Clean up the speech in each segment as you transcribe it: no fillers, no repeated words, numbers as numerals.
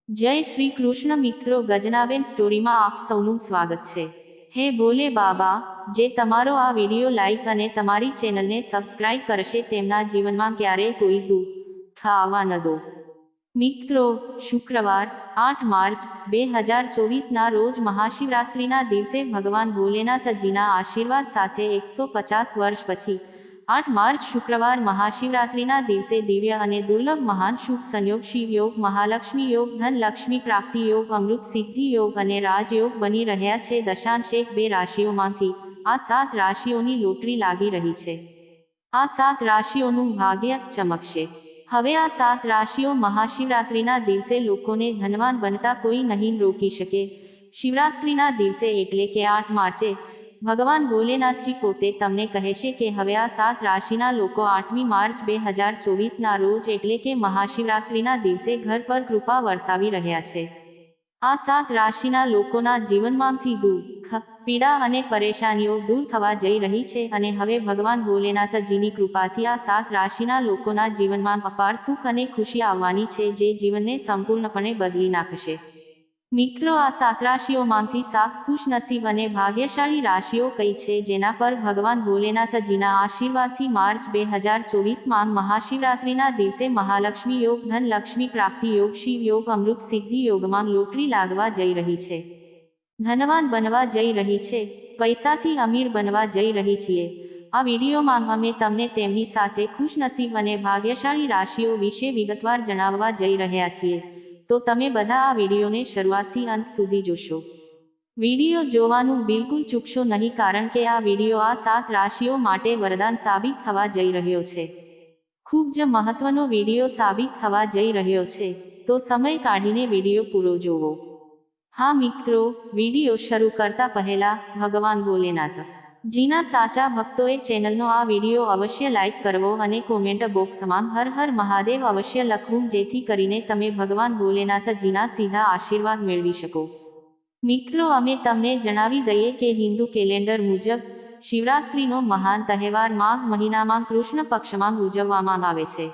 જય શ્રી કૃષ્ણ મિત્રો, ગજનાબેન સ્ટોરીમાં આપ સૌનું સ્વાગત છે। હે ભોલે બાબા, જે તમારો આ વિડિયો લાઈક અને તમારી ચેનલને સબસ્ક્રાઇબ કરશે તેમના જીવનમાં ક્યારેય કોઈ દુઃખ આવવા ન દો। મિત્રો, શુક્રવાર 8 માર્ચ 2024 ના રોજ મહાશિવરાત્રિના દિવસે ભગવાન ભોલેનાથજીના આશીર્વાદ સાથે 150 વર્ષ પછી 8 માર્ચ શુક્રવાર મહાશિવરાત્રિના દિવસે દિવ્ય અને દુર્લભ મહાન શુભ સંયોગ શિવ યોગ, મહાલક્ષ્મી યોગ, ધન લક્ષ્મી પ્રાપ્તિ યોગ, અમૃત સિદ્ધિ યોગ અને રાજયોગ બની રહ્યા છે। દશાંશ 1-2 રાશિઓમાંથી આ 7 રાશિઓની લોટરી લાગી રહી છે। આ 7 રાશિઓનું ભાગ્ય ચમકશે। હવે આ 7 રાશિઓ મહાશિવરાત્રિના દિવસે લોકોને ધનવાન બનતા કોઈ નહીં રોકી શકે। શિવરાત્રિના દિવસે એટલે કે 8 માર્ચે ભગવાન ભોલેનાથજી પોતે તમને કહેશે કે હવે આ 7 રાશિના લોકો 8મી માર્ચ 2024 ના રોજ એટલે કે મહાશિવરાત્રિના દિવસે ઘર પર કૃપા વરસાવી રહ્યા છે। આ 7 રાશિના લોકોના જીવનમાંથી દુઃખ, પીડા અને પરેશાનીઓ દૂર થવા જઈ રહી છે અને હવે ભગવાન ભોલેનાથજીની કૃપાથી આ 7 રાશિના લોકોના જીવનમાં અપાર સુખ અને ખુશી આવવાની છે, જે જીવનને સંપૂર્ણપણે બદલી નાખશે। મિત્રો, આ 7 રાશિઓમાંથી 7 ખુશનસીબ અને ભાગ્યશાળી રાશિઓ કઈ છે, જેના પર ભગવાન ભોલેનાથજીના આશીર્વાદથી માર્ચ 2024માં મહાશિવરાત્રિના દિવસે મહાલક્ષ્મી યોગ, ધન લક્ષ્મી પ્રાપ્તિ યોગ, શિવ યોગ, અમૃત સિદ્ધિ યોગમાં લોટરી લાગવા જઈ રહી છે। ધનવાન બનવા જઈ રહી છે, પૈસાથી અમીર બનવા જઈ રહી છીએ। આ વિડીયોમાં અમે તમને તેમની સાથે ખુશનસીબ અને ભાગ્યશાળી રાશિઓ વિશે વિગતવાર જણાવવા જઈ રહ્યા છીએ, તો તમે બધા આ વિડીયોને શરૂઆતથી અંત સુધી જોશો। વિડીયો જોવાનું બિલકુલ ચૂકશો નહીં, કારણ કે આ વિડીયો આ 7 રાશિઓ માટે વરદાન સાબિત થવા જઈ રહ્યો છે। ખૂબ જ મહત્વનો વિડીયો સાબિત થવા જઈ રહ્યો છે, તો સમય કાઢીને વિડીયો પૂરો જોવો। હા મિત્રો, વિડીયો શરૂ કરતા પહેલા ભગવાન ભોલેનાથ જીના સાચા ભક્તોએ ચેનલનો આ વિડીયો અવશ્ય લાઈક કરવો અને કોમેન્ટ બોક્સમાં હર હર મહાદેવ અવશ્ય લખવું, જેથી કરીને તમે ભગવાન ભોલેનાથજીના સીધા આશીર્વાદ મેળવી શકો। મિત્રો, અમે તમને જણાવી દઈએ કે હિન્દુ કેલેન્ડર મુજબ શિવરાત્રિનો મહાન તહેવાર માઘ મહિનામાં કૃષ્ણ પક્ષમાં ઉજવવામાં આવે છે।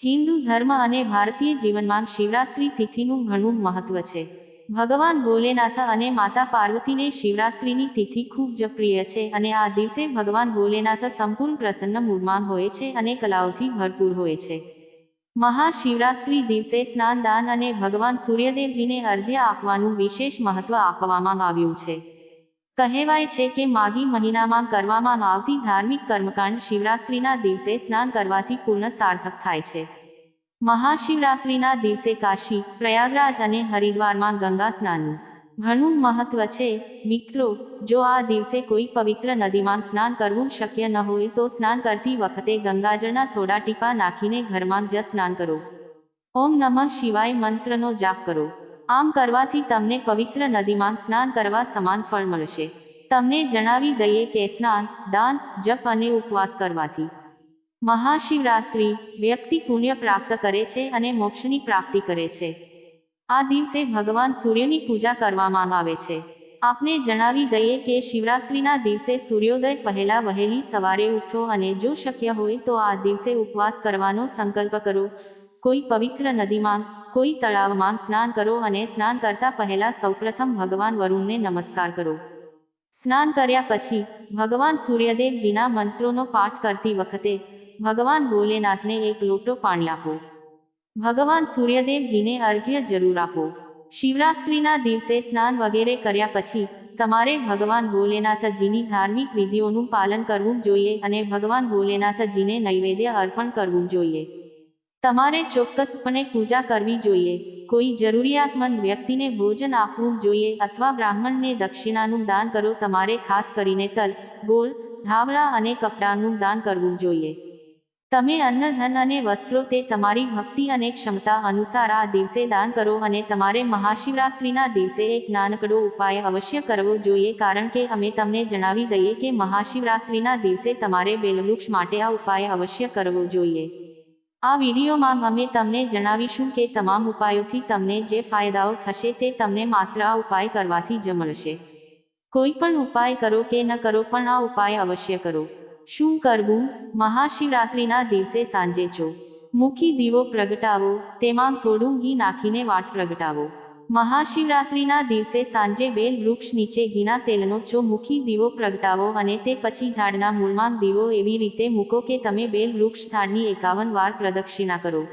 હિન્દુ ધર્મ અને ભારતીય જીવનમાં શિવરાત્રિ તિથિનું ઘણું મહત્વ છે। ભગવાન ભોલેનાથ અને માતા પાર્વતીને શિવરાત્રિની તિથિ ખૂબ જ પ્રિય છે અને આ દિવસે ભગવાન ભોલેનાથ સંપૂર્ણ પ્રસન્ન મૂડમાં હોય છે અને કલાઓથી ભરપૂર હોય છે। મહાશિવરાત્રિ દિવસે સ્નાન, દાન અને ભગવાન સૂર્યદેવજીને અર્ઘ્ય આપવાનું વિશેષ મહત્વ આપવામાં આવ્યું છે। કહેવાય છે કે માઘી મહિનામાં કરવામાં આવતી ધાર્મિક કર્મકાંડ શિવરાત્રિના દિવસે સ્નાન કરવાથી પૂર્ણ સાર્થક થાય છે। મહાશિવરાત્રિના દિવસે કાશી, પ્રયાગરાજ અને હરિદ્વારમાં ગંગા સ્નાનનું ઘણું મહત્વ છે। મિત્રો, જો આ દિવસે કોઈ પવિત્ર નદીમાં સ્નાન કરવું શક્ય ન હોય તો સ્નાન કરતી વખતે ગંગાજળના થોડા ટીપા નાખીને ઘરમાં જ સ્નાન કરો। ઓમ નમઃ શિવાય મંત્રનો જાપ કરો। આમ કરવાથી તમને પવિત્ર નદીમાં સ્નાન કરવા સમાન ફળ મળશે। તમને જણાવી દઈએ કે સ્નાન, દાન, જપ અને ઉપવાસ કરવાથી મહાશિવરાત્રિ વ્યક્તિ પુણ્ય પ્રાપ્ત કરે છે અને મોક્ષની પ્રાપ્તિ કરે છે। આ દિવસે ભગવાન સૂર્યની પૂજા કરવામાં આવે છે। આપને જણાવી દઈએ કે શિવરાત્રિના દિવસે સૂર્યોદય પહેલા વહેલી સવારે ઉઠો અને જો શક્ય હોય તો આ દિવસે ઉપવાસ કરવાનો સંકલ્પ કરો। કોઈ પવિત્ર નદીમાં, કોઈ તળાવમાં સ્નાન કરો અને સ્નાન કરતા પહેલા સૌપ્રથમ ભગવાન વરુણને નમસ્કાર કરો। સ્નાન કર્યા પછી ભગવાન સૂર્યદેવજીના મંત્રોનો પાઠ કરતી વખતે ભગવાન ભોલેનાથને એક લોટો પાણી આપો। ભગવાન સૂર્યદેવજીને અર્ઘ્ય જરૂર આપો। શિવરાત્રિના દિવસે સ્નાન વગેરે કર્યા પછી તમારે ભગવાન ભોલેનાથજીની ધાર્મિક વિધિઓનું પાલન કરવું જોઈએ અને ભગવાન ભોલેનાથજીને નૈવેદ્ય અર્પણ કરવું જોઈએ। તમારે ચોક્કસપણે પૂજા કરવી જોઈએ, કોઈ જરૂરિયાતમંદ વ્યક્તિને ભોજન આપવું જોઈએ અથવા બ્રાહ્મણને દક્ષિણાનું દાન કરો। તમારે ખાસ કરીને તલ, ગોળ, ધાબળા અને કપડાનું દાન કરવું જોઈએ। તમે અન્ન, ધન અને વસ્ત્રો તે તમારી ભક્તિ અને ક્ષમતા અનુસાર આ દિવસે દાન કરો અને તમારે મહાશિવરાત્રિના દિવસે એક નાનકડો ઉપાય અવશ્ય કરવો જોઈએ, કારણ કે અમે તમને જણાવી દઈએ કે મહાશિવરાત્રિના દિવસે તમારે બેલવૃક્ષ માટે આ ઉપાય અવશ્ય કરવો જોઈએ। આ વિડીયોમાં અમે તમને જણાવીશું કે તમામ ઉપાયોથી તમને જે ફાયદાઓ થશે તે તમને માત્ર આ ઉપાય કરવાથી જ મળશે। કોઈ પણ ઉપાય કરો કે ન કરો, પણ આ ઉપાય અવશ્ય કરો। શું કરવું? મહાશિવરાત્રિના દિવસે સાંજે ચો મુખી દીવો પ્રગટાવો, તેમાં થોડું ઘી નાખીને વાટ પ્રગટાવો. મહાશિવરાત્રિના દિવસે સાંજે બેલ વૃક્ષ નીચે ઘીના તેલનો ચોમુખી દીવો પ્રગટાવો અને તે પછી ઝાડના મૂળમાં દીવો એવી રીતે મૂકો કે તમે બેલ વૃક્ષ ઝાડની 51 વાર પ્રદક્ષિણા કરો.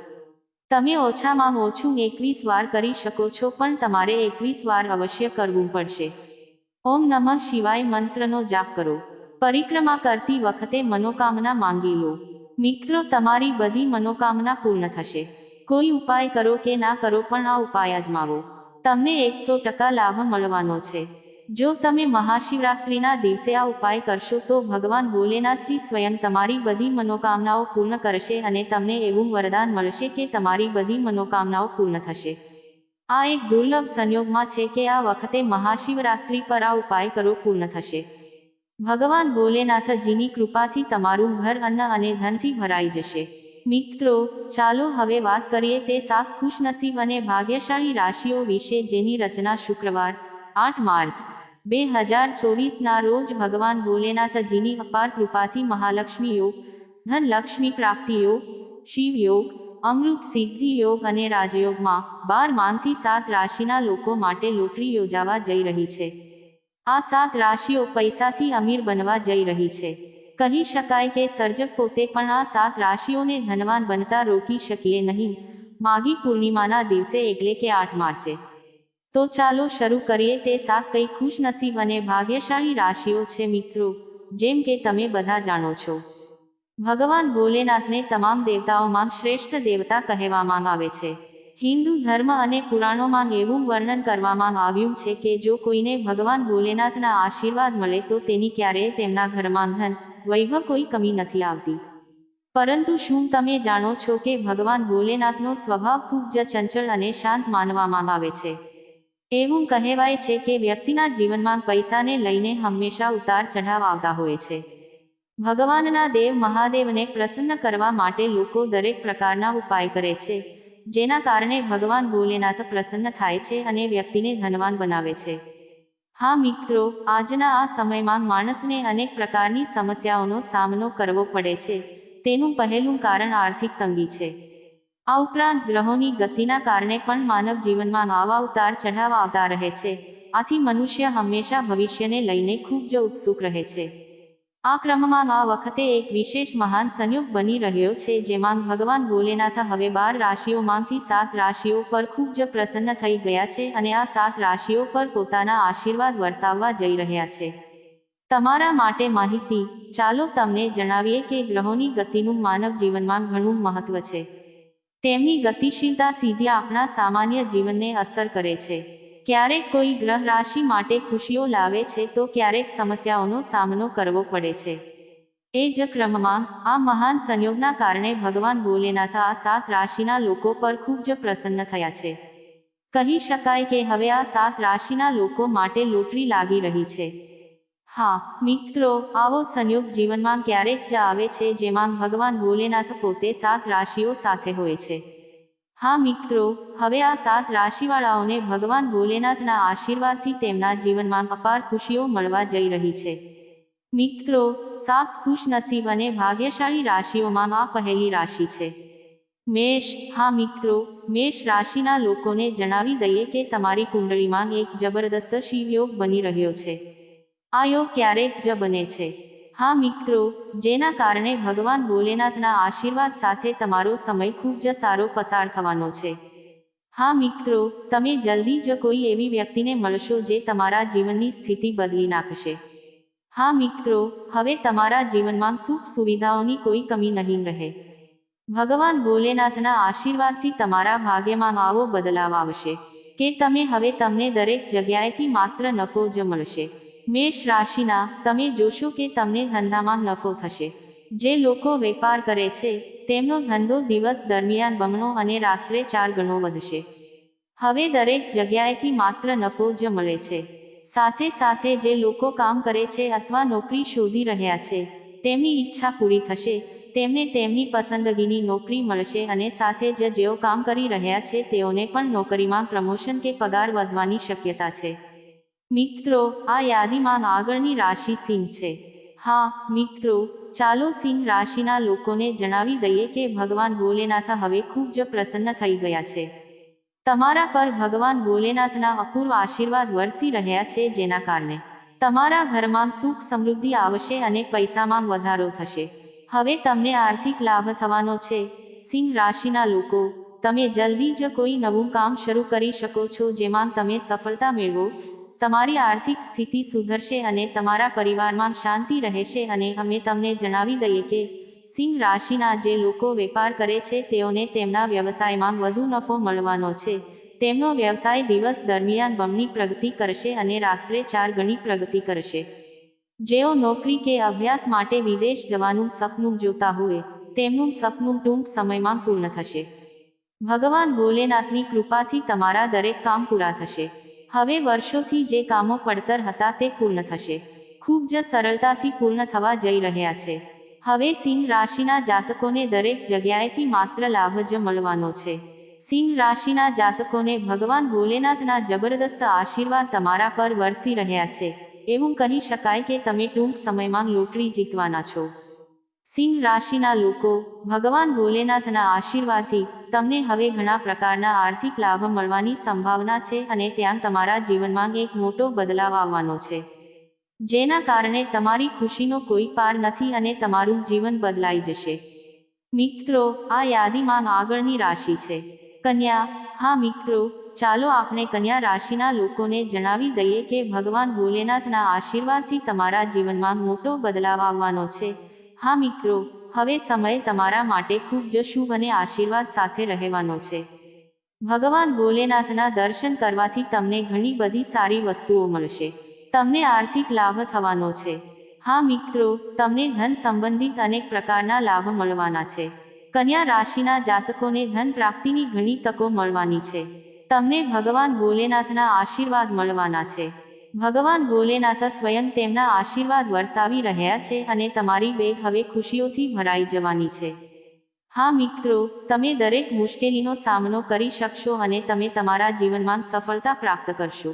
તમે ઓછામાં ઓછું 21 વાર કરી શકો છો, પણ તમારે 21 વાર અવશ્ય કરવું પડશે. ઓમ નમઃ શિવાય મંત્રનો જાપ કરો. પરિક્રમા કરતી વખતે મનોકામના માંગી લો. મિત્રો, તમારી બધી મનોકામના પૂર્ણ થશે. કોઈ ઉપાય કરો કે ના કરો, પણ આ ઉપાય અજમાવો. તમને 100% લાભ મળવાનો છે. જો તમે મહાશિવરાત્રિના દિવસે આ ઉપાય કરશો તો ભગવાન ભોલેનાથજી સ્વયં તમારી બધી મનોકામનાઓ પૂર્ણ કરશે અને તમને એવું વરદાન મળશે કે તમારી બધી મનોકામનાઓ પૂર્ણ થશે. આ એક દુર્લભ સંયોગમાં છે કે આ વખતે મહાશિવરાત્રિ પર આ ઉપાય કરો પૂર્ણ થશે. ભગવાન ભોલેનાથજીની કૃપાથી તમારું ઘર અન્ન અને ધનથી ભરાઈ જશે. મિત્રો, ચાલો હવે વાત કરીએ તે 7 ખુશનસીબ અને ભાગ્યશાળી રાશિઓ વિશે જેની રચના શુક્રવાર 8 માર્ચ 2024ના રોજ ભગવાન ભોલેનાથજીની અપાર કૃપાથી મહાલક્ષ્મી યોગ, ધનલક્ષ્મી પ્રાપ્તિ યોગ, શિવ યોગ, અમૃત સિદ્ધિ યોગ અને રાજયોગમાં 12 માંથી 7 રાશિના લોકો માટે લોટરી યોજાવા જઈ રહી છે. આ 7 રાશિઓ પૈસાથી અમીર બનવા જઈ રહી છે. કહી શકાય કે સર્જક પોતે પણ આ 7 રાશિઓને ધનવાન બનતા રોકી શકીએ નહીં. માઘી પૂર્ણિમાના દિવસે એટલે કે 8 માર્ચે. તો ચાલો શરૂ કરીએ તે 7 કઈ ખુશનસીબ અને ભાગ્યશાળી રાશિઓ છે. મિત્રો, જેમ કે તમે બધા જાણો છો, ભગવાન ભોલેનાથને તમામ દેવતાઓમાં શ્રેષ્ઠ દેવતા કહેવામાં આવે છે. હિન્દુ ધર્મ અને પુરાણોમાં એવું વર્ણન કરવામાં આવ્યું છે કે જો કોઈને ભગવાન ભોલેનાથના આશીર્વાદ મળે તો તેની ક્યારેય તેમના ઘરમાં ધન, વૈભવ કોઈ કમી નથી આવતી. પરંતુ શું તમે જાણો છો કે ભગવાન ભોલેનાથનો સ્વભાવ ખૂબ જ ચંચળ અને શાંત માનવામાં આવે છે. એવું કહેવાય છે કે વ્યક્તિના જીવનમાં પૈસાને લઈને હંમેશા ઉતાર ચઢાવ આવતા હોય છે. ભગવાનના દેવ મહાદેવને પ્રસન્ન કરવા માટે લોકો દરેક પ્રકારના ઉપાય કરે છે, જેના કારણે ભગવાન ભોલેનાથ પ્રસન્ન થાય છે અને વ્યક્તિને ધનવાન બનાવે છે. હા મિત્રો, આજના આ સમયમાં માણસને અનેક પ્રકારની સમસ્યાઓનો સામનો કરવો પડે છે. તેનું પહેલું કારણ આર્થિક તંગી છે. આ ઉપરાંત ગ્રહોની ગતિના કારણે પણ માનવ જીવનમાં આવા ઉતાર ચઢાવ આવતા રહે છે. આથી મનુષ્ય હંમેશા ભવિષ્યને લઈને ખૂબ જ ઉત્સુક રહે છે. આ ક્રમમાં આ વખતે એક વિશેષ મહાન સંયોગ બની રહ્યો છે, જેમાં ભગવાન ભોલેનાથ હવે 12 રાશિઓમાંથી 7 રાશિઓ પર ખૂબ જ પ્રસન્ન થઈ ગયા છે અને આ 7 રાશિઓ પર પોતાના આશીર્વાદ વરસાવવા જઈ રહ્યા છે. તમારા માટે માહિતી, ચાલો તમને જણાવીએ કે ગ્રહોની ગતિનું માનવ જીવનમાં ઘણું મહત્વ છે. તેમની ગતિશીલતા સીધી આપણા સામાન્ય જીવનને અસર કરે છે. ક્યારેક કોઈ ગ્રહ રાશિ માટે ખુશીઓ લાવે છે તો ક્યારેક સમસ્યાઓનો સામનો કરવો પડે છે. એ જ ક્રમમાં આ મહાન સંયોગના કારણે ભગવાન ભોલેનાથ આ 7 રાશિના લોકો પર ખૂબ જ પ્રસન્ન થયા છે. કહી શકાય કે હવે આ 7 રાશિના લોકો માટે લોટરી લાગી રહી છે. હા મિત્રો, આવો સંયોગ જીવનમાં ક્યારેક જ આવે છે જેમાં ભગવાન ભોલેનાથ પોતે 7 રાશિઓ સાથે હોય છે. હા મિત્રો, હવે આ 7 રાશિવાળાઓને ભગવાન ભોલેનાથના આશીર્વાદથી તેમના જીવનમાં અપાર ખુશીઓ મળવા જઈ રહી છે. મિત્રો, 7 ખુશનસીબ અને ભાગ્યશાળી રાશિઓમાં આ પહેલી રાશિ છે મેષ. હા મિત્રો, મેષ રાશિના લોકોને જણાવી દઈએ કે તમારી કુંડળીમાં એક જબરદસ્ત શિવયોગ બની રહ્યો છે. આ યોગ ક્યારેક જ બને છે. હા મિત્રો, જેના કારણે ભગવાન ભોલેનાથના આશીર્વાદ સાથે તમારો સમય ખૂબ જ સારો પસાર થવાનો છે. હા મિત્રો, તમે જલ્દી જ કોઈ એવી વ્યક્તિને મળશો જે તમારા જીવનની સ્થિતિ બદલી નાખશે. હા મિત્રો, હવે તમારા જીવનમાં સુખ સુવિધાઓની કોઈ કમી નહીં રહે. ભગવાન ભોલેનાથના આશીર્વાદથી તમારા ભાગ્યમાં આવો બદલાવ આવશે કે તમને દરેક જગ્યાએથી માત્ર નફો જ મળશે. મેષ રાશિના, તમે જોશો કે તમને ધંધામાં નફો થશે. જે લોકો વેપાર કરે છે, તેમનો ધંધો દિવસ દરમિયાન બમણો અને રાત્રે 4 ગણો વધશે. હવે દરેક જગ્યાએથી માત્ર નફો જ મળે છે. સાથે સાથે જે લોકો કામ કરે છે અથવા નોકરી શોધી રહ્યા છે, તેમની ઈચ્છા પૂરી થશે. તેમને તેમની પસંદગીની નોકરી મળશે અને સાથે જ જેઓ કામ કરી રહ્યા છે તેઓને પણ નોકરીમાં પ્રમોશન કે પગાર વધવાની શક્યતા છે. મિત્રો, આ યાદીમાં આગળની રાશિ સિંહ છે. હા મિત્રો, ચાલો સિંહ રાશિના લોકોને જણાવી દઈએ કે ભગવાન ભોલેનાથ હવે ખૂબ જ પ્રસન્ન થઈ ગયા છે. તમારા પર ભગવાન ભોલેનાથના અપૂર્વ આશીર્વાદ વરસી રહ્યા છે, જેના કારણે તમારા ઘરમાં સુખ સમૃદ્ધિ આવશે અને પૈસામાં વધારો થશે. હવે તમને આર્થિક લાભ થવાનો છે. સિંહ રાશિના લોકો, તમે જલ્દી જ કોઈ નવું કામ શરૂ કરી શકો છો જેમાં તમે સફળતા મેળવો. તમારી આર્થિક સ્થિતિ સુધરશે અને તમારા પરિવારમાં શાંતિ રહેશે. અને અમે તમને જણાવી દઈએ કે સિંહ રાશિના જે લોકો વેપાર કરે છે તેઓને તેમના વ્યવસાયમાં વધુ નફો મળવાનો છે. તેમનો વ્યવસાય દિવસ દરમિયાન બમણી પ્રગતિ કરશે અને રાત્રે 4 ગણી પ્રગતિ કરશે. જેઓ નોકરી કે અભ્યાસ માટે વિદેશ જવાનું સપનું જોતા હોય, તેમનું સપનું ટૂંક સમયમાં પૂર્ણ થશે. ભગવાન ભોલેનાથની કૃપાથી તમારા દરેક કામ પૂરા થશે. હવે વર્ષોથી જે કામો પડતર હતા તે પૂર્ણ થશે. ખૂબ જ સરળતાથી પૂર્ણ થવા જઈ રહ્યા છે. હવે સિંહ રાશિના જાતકોને દરેક જગ્યાએથી માત્ર લાભ જ મળવાનો છે. સિંહ રાશિના જાતકોને ભગવાન ભોલેનાથના જબરદસ્ત આશીર્વાદ તમારા પર વરસી રહ્યા છે. એવું કહી શકાય કે તમે ટૂંક સમયમાં લોટરી જીતવાના છો. સિંહ રાશિના લોકો, ભગવાન ભોલેનાથના આશીર્વાદથી તમને હવે ઘણા પ્રકારના આર્થિક લાભ મળવાની સંભાવના છે અને ત્યાં તમારા જીવનમાં એક મોટો બદલાવ આવવાનો છે. જેના કારણે તમારી ખુશીનો કોઈ પાર નથી અને તમારું જીવન બદલાઈ જશે. મિત્રો, આ યાદીમાં આગળની રાશિ છે કન્યા. હા મિત્રો, ચાલો આપણે કન્યા રાશિના લોકોને જણાવી દઈએ કે ભગવાન ભોલેનાથના આશીર્વાદથી તમારા જીવનમાં મોટો બદલાવ આવવાનો છે. હા મિત્રો, હવે સમય તમારા માટે ખૂબ જ શુભ અને આશીર્વાદ સાથે રહેવાનો છે. ભગવાન ભોલેનાથના દર્શન કરવાથી તમને ઘણી બધી સારી વસ્તુઓ મળશે. તમને આર્થિક લાભ થવાનો છે. હા મિત્રો, તમને ધન સંબંધિત અનેક પ્રકારના લાભ મળવાના છે. કન્યા રાશિના જાતકોને ધન પ્રાપ્તિની ઘણી તકો મળવાની છે. તમને ભગવાન ભોલેનાથના આશીર્વાદ મળવાના છે. ભગવાન ભોલેનાથ સ્વયં તેમના આશીર્વાદ વરસાવી રહ્યા છે અને તમારી બેગ હવે ખુશીઓથી ભરાઈ જવાની છે. હા મિત્રો, તમે દરેક મુશ્કેલીનો સામનો કરી શકશો અને તમે તમારા જીવનમાં સફળતા પ્રાપ્ત કરશો.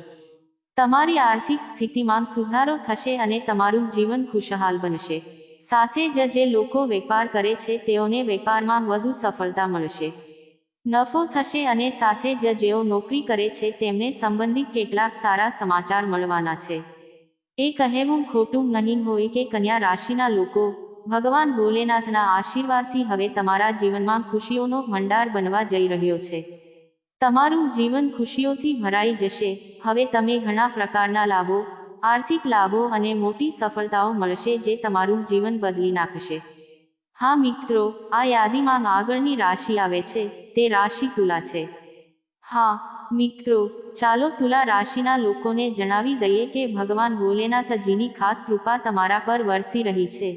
તમારી આર્થિક સ્થિતિમાં સુધારો થશે અને તમારું જીવન ખુશહાલ બનશે. સાથે જ જે લોકો વેપાર કરે છે તેઓને વેપારમાં વધુ સફળતા મળશે. નફો થશે અને સાથે જ જેઓ નોકરી કરે છે તેમને સંબંધિત કેટલાક સારા સમાચાર મળવાના છે. એ કહેવું ખોટું નહીં હોય કે કન્યા રાશિના લોકો, ભગવાન ભોલેનાથના આશીર્વાદથી હવે તમારા જીવનમાં ખુશીઓનો ભંડાર બનવા જઈ રહ્યો છે. તમારું જીવન ખુશીઓથી ભરાઈ જશે. હવે તમે ઘણા પ્રકારના લાભો, આર્થિક લાભો અને મોટી સફળતાઓ મળશે જે તમારું જીવન બદલી નાખશે. હા મિત્રો, આ યાદીમાં આગળની રાશિ આવે છે, તે રાશિ તુલા છે. હા મિત્રો, ચાલો તુલા રાશિના લોકોને જણાવી દઈએ કે ભગવાન ભોલેનાથજીની ખાસ કૃપા તમારા પર વરસી રહી છે.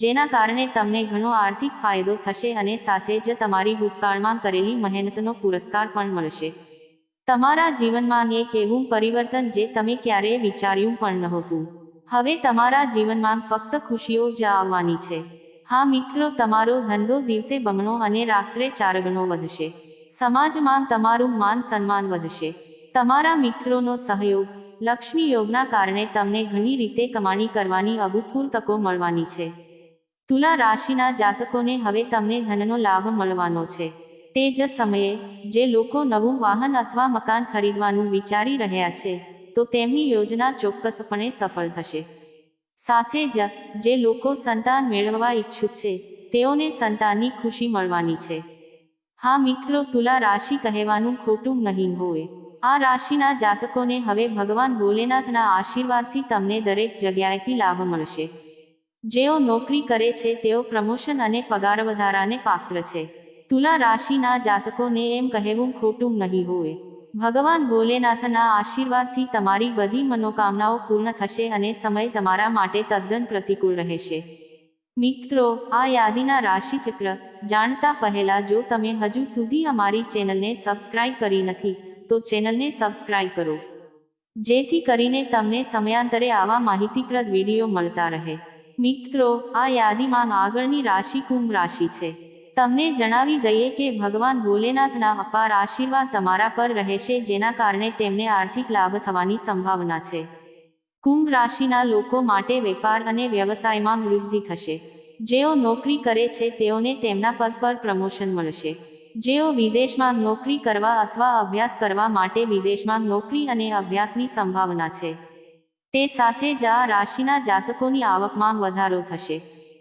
જેના કારણે તમને ઘણો આર્થિક ફાયદો થશે અને સાથે જ તમારી ભૂતકાળમાં કરેલી મહેનતનો પુરસ્કાર પણ મળશે. તમારા જીવનમાં એક એવું પરિવર્તન જે તમે ક્યારેય વિચાર્યું પણ નહોતું. હવે તમારા જીવનમાં ફક્ત ખુશીઓ જ આવવાની છે. હા મિત્રો, તમારો ધંધો દિવસે બમણો અને રાત્રે 4 ગણો વધશે. સમાજમાં તમારું માન સન્માન વધશે. તમારા મિત્રોનો સહયોગ, લક્ષ્મી યોગના કારણે તમને ઘણી રીતે કમાણી કરવાની અભૂતપૂર્વ તકો મળવાની છે. તુલા રાશિના જાતકોને હવે તમને ધનનો લાભ મળવાનો છે. તે જ સમયે, જે લોકો નવું વાહન અથવા મકાન ખરીદવાનું વિચારી રહ્યા છે, તો તેમની યોજના ચોક્કસપણે સફળ થશે. સાથે જ, જે લોકો સંતાન મેળવવા ઈચ્છુક છે, તેઓને સંતાનની ખુશી મળવાની છે. હા મિત્રો, તુલા રાશિ કહેવાનું ખોટું નહીં હોય. આ રાશિના જાતકોને હવે ભગવાન ભોલેનાથના આશીર્વાદથી તમને દરેક જગ્યાએથી લાભ મળશે. જેઓ નોકરી કરે છે તેઓ પ્રમોશન અને પગાર વધારાને પાત્ર છે. તુલા રાશિના જાતકોને એમ કહેવું ખોટું નહીં હોય. ભગવાન ભોલેનાથના આશીર્વાદથી તમારી બધી મનોકામનાઓ પૂર્ણ થશે અને સમય તમારા માટે તદ્દન પ્રતિકૂળ રહેશે. મિત્રો, આ યાદીના રાશિચક્ર જાણતા પહેલા જો તમે હજુ સુધી અમારી ચેનલને સબસ્ક્રાઇબ કરી નથી, તો ચેનલને સબસ્ક્રાઇબ કરો. જેથી કરીને તમને સમયાંતરે આવા માહિતીપ્રદ વિડીયો મળતા રહે. મિત્રો, આ યાદીમાં આગળની રાશિ કુંભ રાશિ છે. તમને જણાવી દઈએ કે ભગવાન ભોલેનાથના અપાર આશીર્વાદ તમારા પર રહેશે જેના કારણે તેમને આર્થિક લાભ થવાની સંભાવના છે. કુંભ રાશિના લોકો માટે વેપાર અને વ્યવસાયમાં વૃદ્ધિ થશે. જેઓ નોકરી કરે છે તેઓને તેમના પદ પર પ્રમોશન મળશે. જેઓ વિદેશમાં નોકરી કરવા અથવા અભ્યાસ કરવા માટે વિદેશમાં નોકરી અને અભ્યાસની સંભાવના છે. તે સાથે જ આ રાશિના જાતકોની આવકમાં વધારો થશે.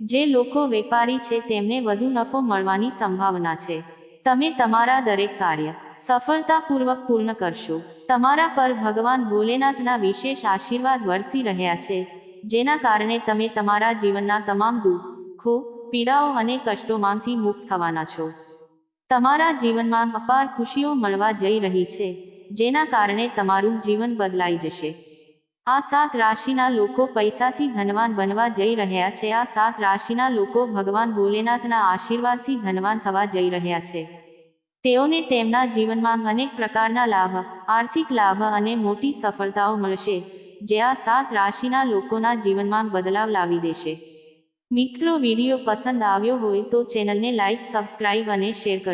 જે લોકો વેપારી છે તેમને વધુ નફો મળવાની સંભાવના છે. તમે તમારા દરેક કાર્ય સફળતાપૂર્વક પૂર્ણ કરશો. તમારા પર ભગવાન ભોલેનાથના વિશેષ આશીર્વાદ વરસી રહ્યા છે, જેના કારણે તમે તમારા જીવનના તમામ દુઃખો, પીડાઓ અને કષ્ટોમાંથી મુક્ત થવાના છો. તમારા જીવનમાં અપાર ખુશીઓ મળવા જઈ રહી છે, જેના કારણે તમારું જીવન બદલાઈ જશે. આ 7 રાશિના લોકો પૈસાથી ધનવાન બનવા જઈ રહ્યા છે. આ 7 રાશિના લોકો ભગવાન ભોલેનાથના આશીર્વાદથી ધનવાન થવા જઈ રહ્યા છે. તેઓને તેમના જીવનમાં અનેક પ્રકારના લાભ, આર્થિક લાભ અને મોટી સફળતાઓ મળશે, જે આ 7 રાશિના લોકોના જીવનમાં બદલાવ લાવી દેશે. મિત્રો, વિડીયો પસંદ આવ્યો હોય તો ચેનલને લાઈક, સબસ્ક્રાઇબ અને શેર કરજો.